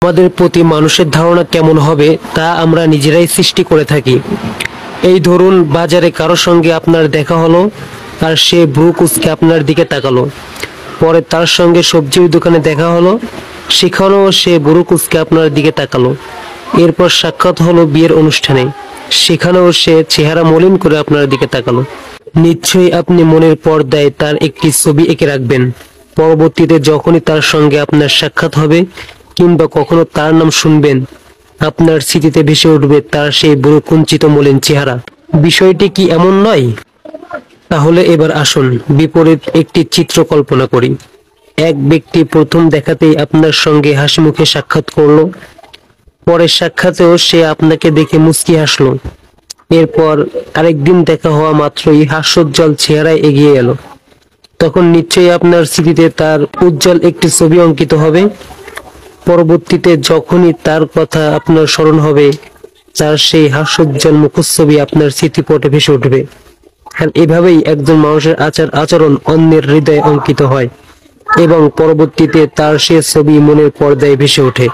আমাদের প্রতি মানুষের ধারণা কেমন হবে তা আমরা নিজেরাই সৃষ্টি করে থাকি। এই ধরুন, বাজারে কারোর সঙ্গে আপনার দেখা হলো আর সে ভ্রু কুঁচকে আপনার দিকে তাকালো। পরে তার সঙ্গে সবজির দোকানে দেখা হলো, সেখানেও সে ভ্রু কুঁচকে আপনার দিকে তাকালো। এরপর সাক্ষাৎ হলো বিয়ের অনুষ্ঠানে, সেখানেও সে চেহারা মলিন করে আপনার দিকে তাকালো। নিশ্চয়ই আপনি মনের পর্দায় তার একটি ছবি এঁকে রাখবেন। পরবর্তীতে যখনই তার সঙ্গে আপনার সাক্ষাৎ হবে কিংবা কখনো তার নাম শুনবেন, আপনার স্মৃতিতে ভেসে উঠবে তার সেই বুড়ো কুঞ্চিত মলিন চেহারা। বিষয়টি কি এমন নয়? তাহলে এবার আসুন বিপরীত একটি চিত্র কল্পনা করি। এক ব্যক্তি প্রথম দেখাতেই আপনার সঙ্গে হাসি মুখে সাক্ষাৎ করলো, পরের সাক্ষাতেও সে আপনাকে দেখে মুচকি হাসলো। এরপর আরেকদিন দেখা হওয়া মাত্রই হাস্যোজ্জ্বল চেহারায় এগিয়ে এলো। তখন নিশ্চয়ই আপনার স্মৃতিতে তার উজ্জ্বল একটি ছবি অঙ্কিত হবে। পরবর্তীতে যখনই তার কথা আপনার স্মরণ হবে, তার সেই হাস্যোজ্জ্বল মুখচ্ছবি আপনার স্মৃতিপটে ভেসে উঠবে। আর এভাবেই একজন মানুষের আচার আচরণ অন্যের হৃদয়ে অঙ্কিত হয় এবং পরবর্তীতে তার সে ছবি মনের পর্দায় ভেসে ওঠে।